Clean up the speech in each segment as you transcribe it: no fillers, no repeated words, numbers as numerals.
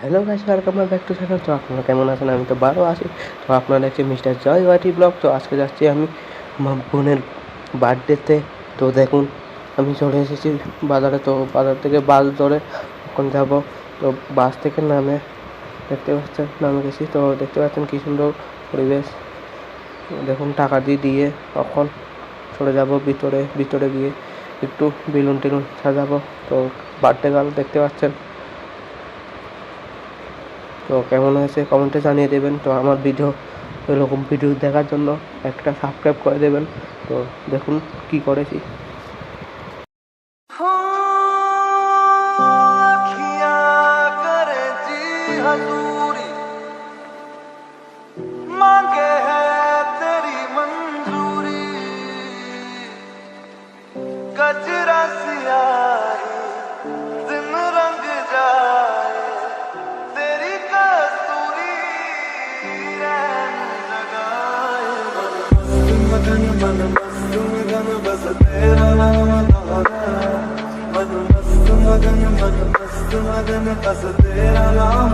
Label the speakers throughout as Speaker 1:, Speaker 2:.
Speaker 1: Hello guys, welcome back to channel. তো আপনারা কেমন আছেন? আমি তো ভালো আছি। তো আপনারা দেখছি মিস্টার জয় ওয়াইটি ব্লগ। তো আজকে যাচ্ছি আমি আমার বোনের বার্থডেতে। তো দেখুন, আমি চলে এসেছি বাজারে। তো বাজার থেকে বাস ধরে এখন যাব। তো বাস থেকে নামে দেখতে পাচ্ছেন নামে গেছি। তো দেখতে পাচ্ছেন কী সুন্দর পরিবেশ। দেখুন, টাকা দিয়ে এখন চলে যাব ভিতরে গিয়ে একটু বেলুন টেলুন সাজাবো। তো বার্থডে গার্ল দেখতে পাচ্ছেন। তো কেমন হয়েছে কমেন্টে জানিয়ে দেবেন। তো আমার এরকম ভিডিও দেখার জন্য একটা সাবস্ক্রাইব করে দেবেন। তো দেখুন কি করেছি।
Speaker 2: गजरा सियाही दिन रंग जाए तेरी कस्तूरी रैन लगाए मन मस्त मगन बस तेरा नाम दोहराए मन मस्त मगन बस तेरा नाम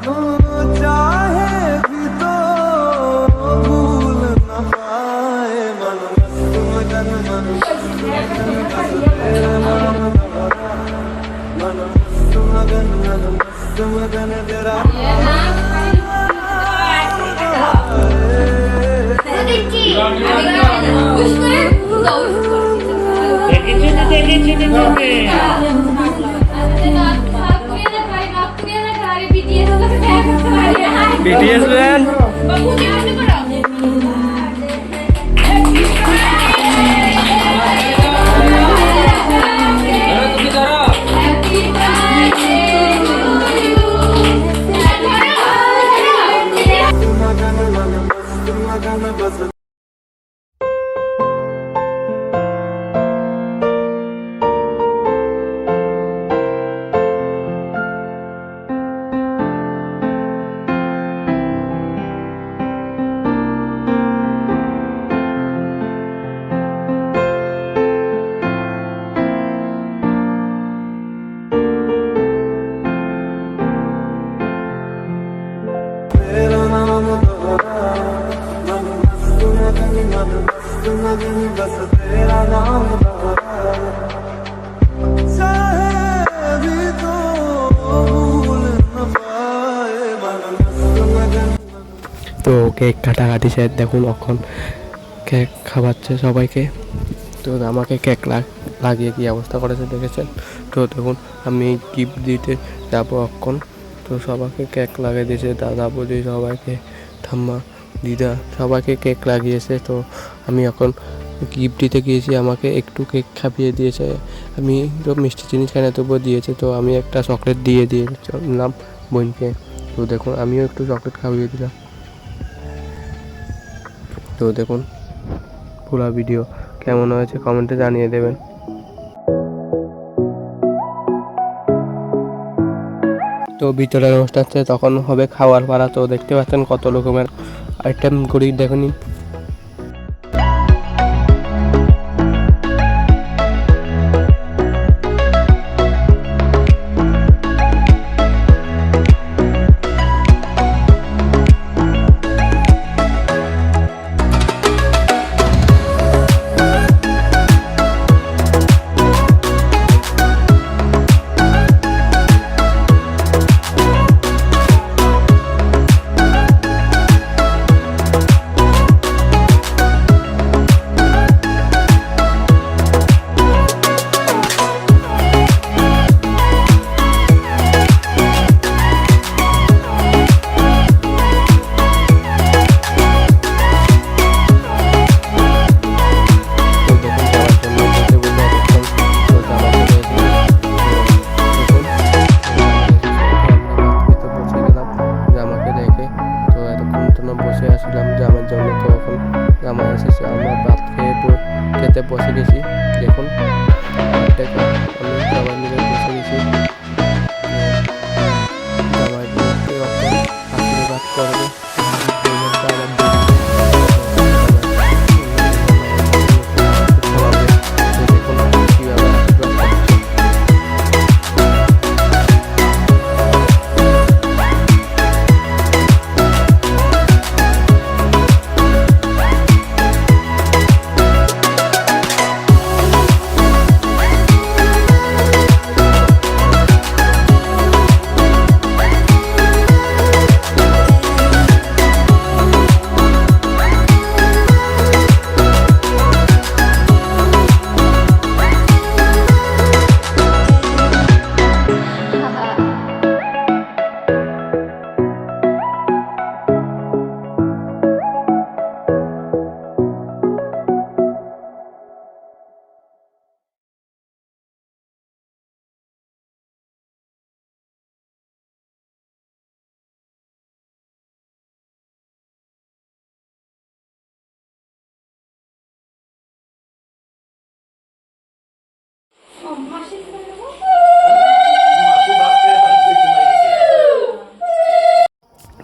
Speaker 2: दोहराए चाहे भी तो भूल न पाए मन मस्त मगन तेरा
Speaker 1: BTS band.
Speaker 2: बस तेरा नाम चाहे भी तो भूल न पाए मन मस्त मगन।
Speaker 1: তো কেক কাটাকাটি শেষ। দেখুন এখন কেক খাওয়াচ্ছে সবাইকে। তো আমাকে কেক লাগিয়ে কি অবস্থা করেছে দেখেছেন। তো দেখুন, আমি গিফট দিতে যাবো এখন। তো সবাইকে কেক লাগিয়ে দিয়েছে, দাদা বৌদি সবাইকে, ঠাম্মা দিদা সবাইকে কেক লাগিয়েছে। তো আমি এখন গিফট দিতে গিয়েছি, আমাকে একটু কেক খাইয়ে দিয়েছে। আমি তো মিষ্টি জিনিস খাই না, তবুও দিয়েছে। তো আমি একটা চকলেট দিলাম বোনকে। তো দেখুন, আমিও একটু চকলেট খাইয়ে দিলাম। তো দেখুন পুরো ভিডিও কেমন হয়েছে কমেন্টে জানিয়ে দেবেন। তো ভিতরে অনুষ্ঠান আছে, তখন হবে খাওয়ার পাড়া। তো দেখতে পাচ্ছেন কত রকমের আইটেম করি দেখুন।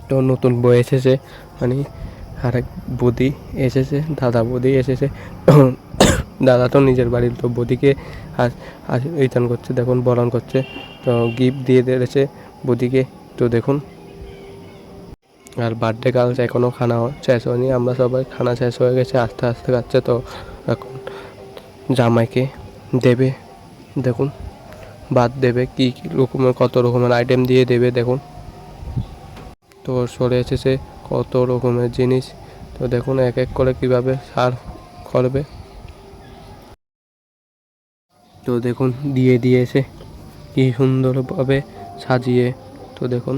Speaker 1: তো নতুন বই এসেছে, মানে আরেক বৌদি এসেছে, দাদা বৌদি এসেছে। দাদা তো নিজের বাড়ির, তো বৌদিকে রিটার্ন করছে, দেখুন বরণ করছে। তো গিফট দিয়ে দিয়েছে বৌদিকে। তো দেখুন, আর বার্থডে গার্ল এখনও খানা শেষ হয়নি, আমরা সবাই খানা শেষ হয়ে গেছে, আস্তে আস্তে খাচ্ছে। তো এখন জামাইকে দেবে, দেখুন ভাত দেবে, কী কী রকমের কত রকমের আইটেম দিয়ে দেবে দেখুন। তো সরে এসেছে কত রকমের জিনিস। তো দেখুন এক এক করে কীভাবে সার্ভ করবে। তো দেখুন দিয়ে দিয়েছে কি সুন্দরভাবে সাজিয়ে। তো দেখুন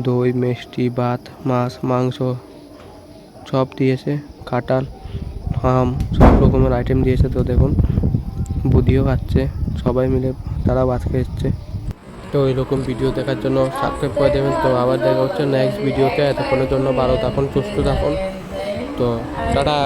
Speaker 1: দই, মিষ্টি, ভাত, মাছ, মাংস সব দিয়েছে, কাঁঠাল, আম, সব রকমের আইটেম দিয়েছে। তো দেখুন বুদিও খাচ্ছে, সবাই মিলে তারা ভাত খেয়েছে। তো এরকম ভিডিও দেখার জন্য সাবস্ক্রাইব করে দেবেন। তো আবার দেখা হচ্ছে নেক্সট ভিডিওতে। এতক্ষণের জন্য ভালো থাকুন, সুস্থ থাকুন। তো টাটা।